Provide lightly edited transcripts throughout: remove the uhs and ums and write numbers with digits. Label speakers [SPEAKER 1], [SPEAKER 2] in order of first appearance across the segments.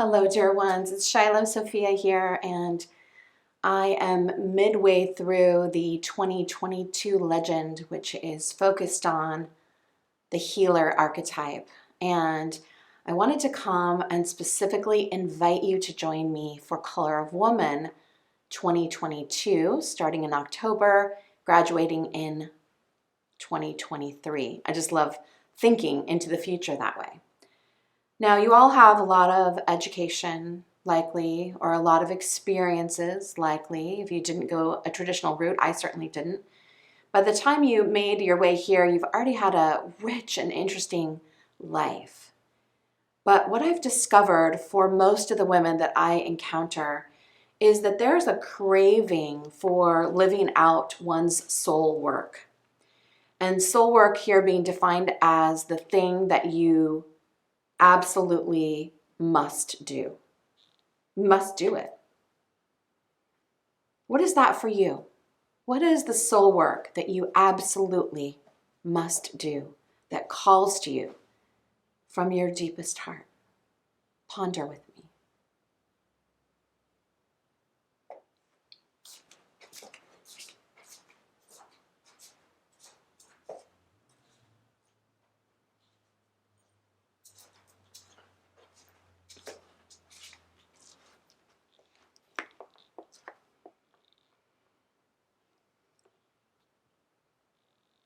[SPEAKER 1] Hello, dear ones. It's Shiloh Sophia here, and I am midway through the 2022 legend, which is focused on the healer archetype. And I wanted to come and specifically invite you to join me for Color of Woman 2022, starting in October, graduating in 2023. I just love thinking into the future that way. Now, you all have a lot of education, likely, or a lot of experiences, likely. If you didn't go a traditional route, I certainly didn't. By the time you made your way here, you've already had a rich and interesting life. But what I've discovered for most of the women that I encounter is that there's a craving for living out one's soul work. And soul work here being defined as the thing that you absolutely must do. Must do it. What is that for you? What is the soul work that you absolutely must do, that calls to you from your deepest heart? Ponder with me.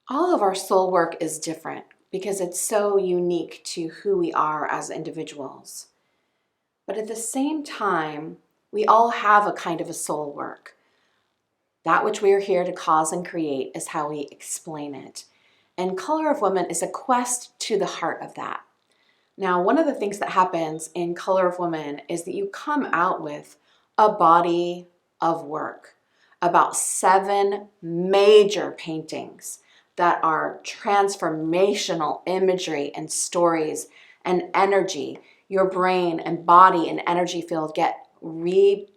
[SPEAKER 1] All of our soul work is different because it's so unique to who we are as individuals. But at the same time, we all have a kind of a soul work. That which we are here to cause and create is how we explain it. And Color of Woman is a quest to the heart of that. Now, one of the things that happens in Color of Woman is that you come out with a body of work, about 7 major paintings that are transformational imagery and stories and energy. Your brain and body and energy field get recalibrated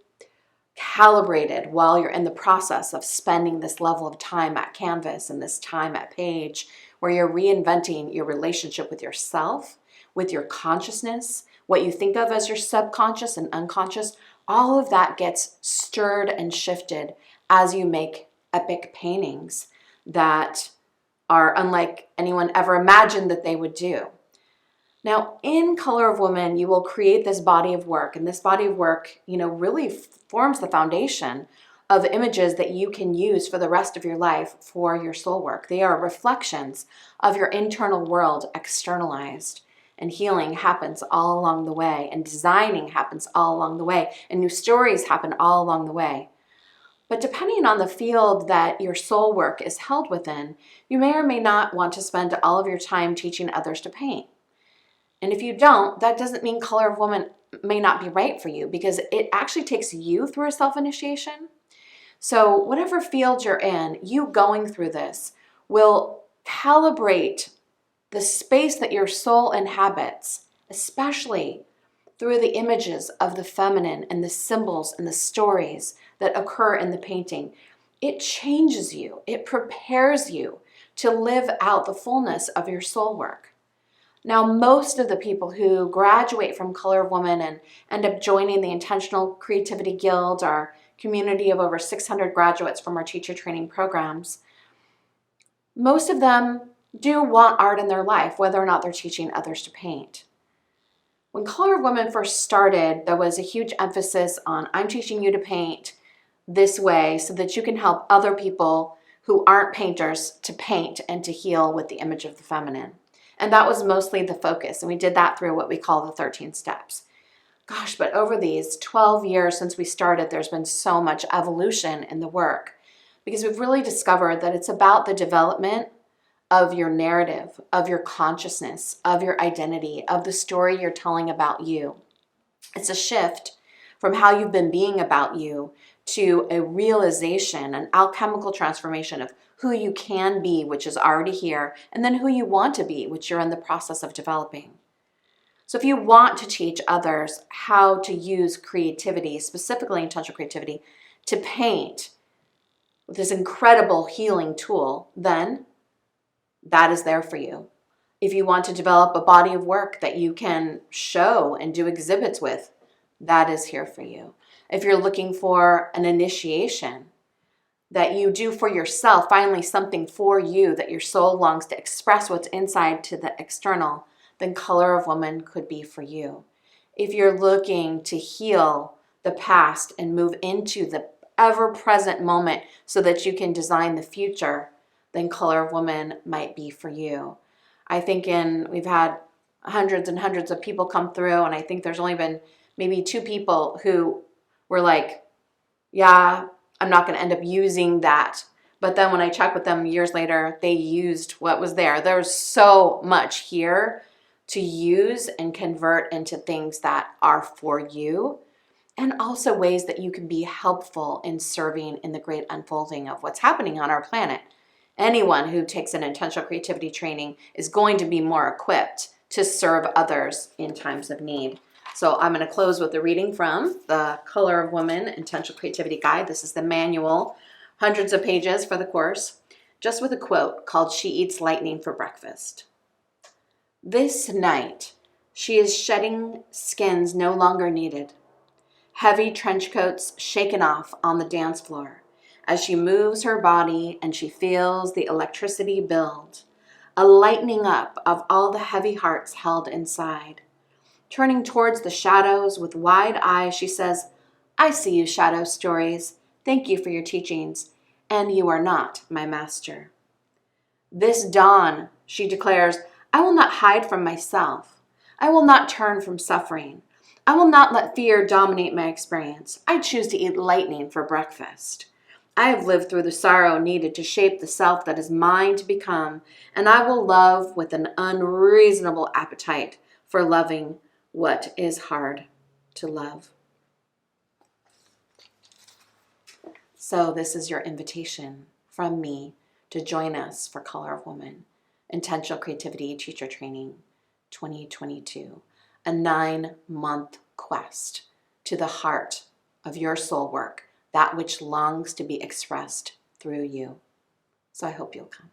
[SPEAKER 1] while you're in the process of spending this level of time at canvas and this time at page, where you're reinventing your relationship with yourself, with your consciousness, what you think of as your subconscious and unconscious. All of that gets stirred and shifted as you make epic paintings that are unlike anyone ever imagined that they would do. Now, in Color of Woman, you will create this body of work, and this body of work, really forms the foundation of images that you can use for the rest of your life for your soul work. They are reflections of your internal world externalized, and healing happens all along the way, and designing happens all along the way, and new stories happen all along the way. But depending on the field that your soul work is held within, you may or may not want to spend all of your time teaching others to paint. And if you don't, that doesn't mean Color of Woman may not be right for you, because it actually takes you through a self-initiation. So whatever field you're in, you going through this will calibrate the space that your soul inhabits, especially through the images of the feminine and the symbols and the stories that occur in the painting. It changes you. It prepares you to live out the fullness of your soul work. Now, most of the people who graduate from Color of Woman and end up joining the Intentional Creativity Guild, our community of over 600 graduates from our teacher training programs, most of them do want art in their life, whether or not they're teaching others to paint. When Color of Woman first started, there was a huge emphasis on, I'm teaching you to paint this way so that you can help other people who aren't painters to paint and to heal with the image of the feminine. And that was mostly the focus. And we did that through what we call the 13 steps. Gosh, but over these 12 years since we started, there's been so much evolution in the work, because we've really discovered that it's about the development of your narrative, of your consciousness, of your identity, of the story you're telling about you. It's a shift from how you've been being about you to a realization, an alchemical transformation of who you can be, which is already here, and then who you want to be, which you're in the process of developing. So if you want to teach others how to use creativity, specifically intentional creativity, to paint with this incredible healing tool, then that is there for you. If you want to develop a body of work that you can show and do exhibits with, that is here for you. If you're looking for an initiation that you do for yourself, finally something for you that your soul longs to express what's inside to the external, then Color of Woman could be for you. If you're looking to heal the past and move into the ever-present moment so that you can design the future, then Color of Woman might be for you. I think we've had hundreds and hundreds of people come through, and I think there's only been maybe 2 people who were like, yeah, I'm not going to end up using that. But then when I checked with them years later, they used what was there. There's so much here to use and convert into things that are for you, and also ways that you can be helpful in serving in the great unfolding of what's happening on our planet. Anyone who takes an intentional creativity training is going to be more equipped to serve others in times of need. So I'm going to close with a reading from the Color of Woman Intentional Creativity Guide. This is the manual, hundreds of pages for the course, just with a quote called "She eats lightning for breakfast." This night, she is shedding skins no longer needed. Heavy trench coats shaken off on the dance floor as she moves her body and she feels the electricity build, a lightening up of all the heavy hearts held inside. Turning towards the shadows with wide eyes, she says, "I see you, shadow stories. Thank you for your teachings, and you are not my master." This dawn, she declares, I will not hide from myself. I will not turn from suffering. I will not let fear dominate my experience. I choose to eat lightning for breakfast. I have lived through the sorrow needed to shape the self that is mine to become, and I will love with an unreasonable appetite for loving what is hard to love. So this is your invitation from me to join us for Color of Woman, Intentional Creativity Teacher Training 2022, a 9-month quest to the heart of your soul work, that which longs to be expressed through you. So I hope you'll come.